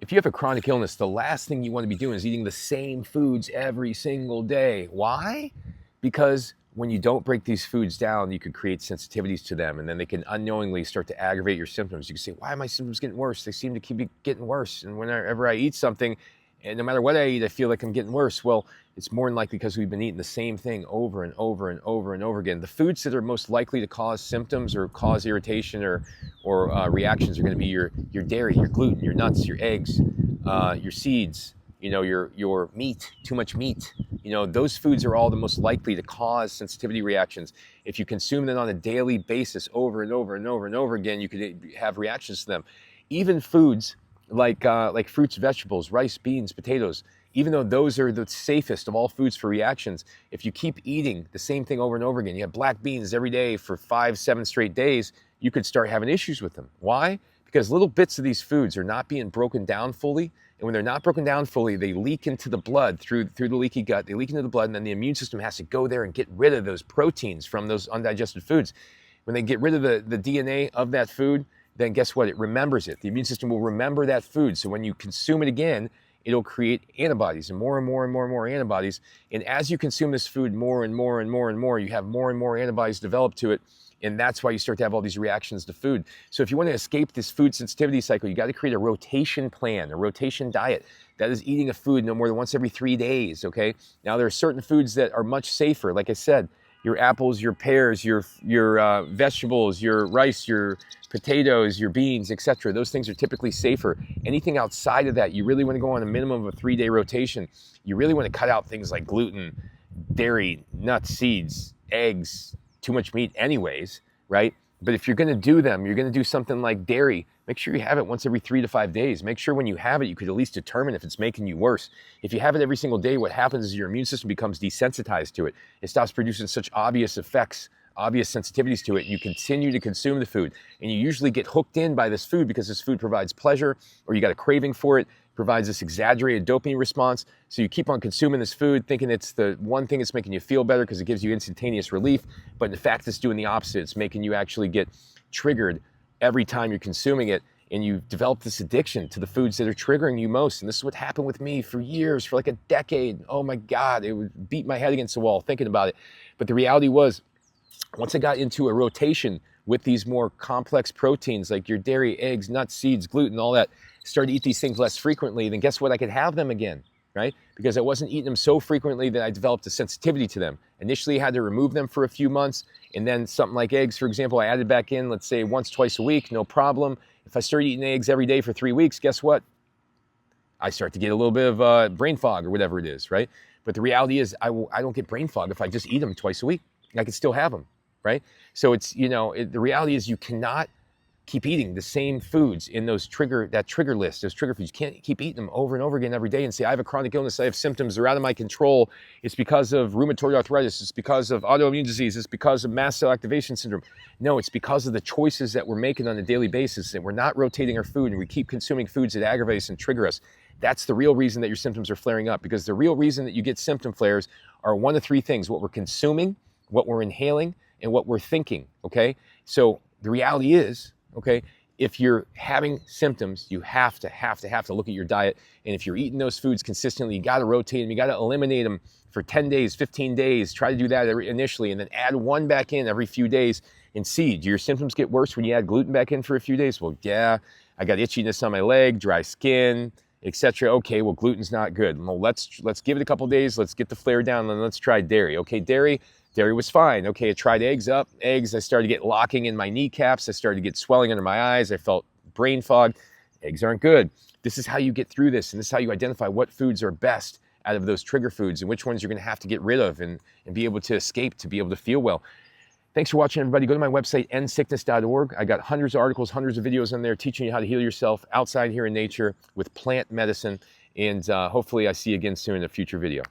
If you have a chronic illness, the last thing you want to be doing is eating the same foods every single day. Why? Because when you don't break these foods down, you could create sensitivities to them, and then they can unknowingly start to aggravate your symptoms. You can say, why are my symptoms getting worse? They seem to keep getting worse. And whenever I eat something, and no matter what I eat, I feel like I'm getting worse. Well, it's more than likely because we've been eating the same thing over and over and over and over again. The foods that are most likely to cause symptoms or cause irritation or reactions are going to be your dairy, your gluten, your nuts, your eggs, your seeds, your meat, too much meat. Those foods are all the most likely to cause sensitivity reactions. If you consume them on a daily basis over and over and over and over again, you could have reactions to them. Even foods like fruits, vegetables, rice, beans, potatoes, even though those are the safest of all foods for reactions, if you keep eating the same thing over and over again, you have black beans every day for 5-7 straight days, you could start having issues with them. Why? Because little bits of these foods are not being broken down fully. And when they're not broken down fully, they leak into the blood through the leaky gut. They leak into the blood, and then the immune system has to go there and get rid of those proteins from those undigested foods. When they get rid of the DNA of that food, then guess what? It remembers it. The immune system will remember that food. So when you consume it again, it'll create antibodies and more and more and more and more antibodies. And as you consume this food more and more and more and more, you have more and more antibodies developed to it. And that's why you start to have all these reactions to food. So if you want to escape this food sensitivity cycle, you got to create a rotation plan, a rotation diet. That is eating a food no more than once every 3 days, okay? Now there are certain foods that are much safer. Like I said, your apples, your pears, your vegetables, your rice, your potatoes, your beans, etc. Those things are typically safer. Anything outside of that, you really want to go on a minimum of a 3-day rotation. You really want to cut out things like gluten, dairy, nuts, seeds, eggs, too much meat anyways, right? But if you're going to do them, you're going to do something like dairy, make sure you have it once every 3 to 5 days. Make sure when you have it, you could at least determine if it's making you worse. If you have it every single day, what happens is your immune system becomes desensitized to it. It stops producing such obvious effects, obvious sensitivities to it. You continue to consume the food, and you usually get hooked in by this food because this food provides pleasure, or you got a craving for it, provides this exaggerated dopamine response. So you keep on consuming this food thinking it's the one thing that's making you feel better because it gives you instantaneous relief. But in fact, it's doing the opposite. It's making you actually get triggered every time you're consuming it. And you develop this addiction to the foods that are triggering you most. And this is what happened with me for years, for like a decade. Oh my God, it would beat my head against the wall thinking about it. But the reality was, once I got into a rotation with these more complex proteins like your dairy, eggs, nuts, seeds, gluten, all that, started to eat these things less frequently, then guess what? I could have them again, right? Because I wasn't eating them so frequently that I developed a sensitivity to them. Initially, I had to remove them for a few months, and then something like eggs, for example, I added back in, let's say once, twice a week, no problem. If I started eating eggs every day for 3 weeks, guess what? I start to get a little bit of brain fog or whatever it is, right? But the reality is I don't get brain fog if I just eat them twice a week. I can still have them, right? So it's, the reality is you cannot keep eating the same foods in that trigger list, those trigger foods. You can't keep eating them over and over again every day and say, I have a chronic illness, I have symptoms, they're out of my control. It's because of rheumatoid arthritis, it's because of autoimmune disease, it's because of mast cell activation syndrome. No, it's because of the choices that we're making on a daily basis, that we're not rotating our food and we keep consuming foods that aggravate us and trigger us. That's the real reason that your symptoms are flaring up, because the real reason that you get symptom flares are one of 3 things: what we're consuming, what we're inhaling, and what we're thinking, okay? So the reality is, okay, if you're having symptoms, you have to look at your diet. And if you're eating those foods consistently, you got to rotate them. You got to eliminate them for 10 days, 15 days. Try to do that initially, and then add one back in every few days and see. Do your symptoms get worse when you add gluten back in for a few days? Well, yeah, I got itchiness on my leg, dry skin, etc. Okay, well, gluten's not good. Well, let's give it a couple days. Let's get the flare down, and let's try dairy. Okay, dairy was fine. Okay, I tried eggs. I started to get locking in my kneecaps. I started to get swelling under my eyes. I felt brain fog. Eggs aren't good. This is how you get through this, and this is how you identify what foods are best out of those trigger foods and which ones you're going to have to get rid of and be able to escape to be able to feel well. Thanks for watching, everybody. Go to my website, endsickness.org. I got hundreds of articles, hundreds of videos on there teaching you how to heal yourself outside here in nature with plant medicine. And hopefully I see you again soon in a future video.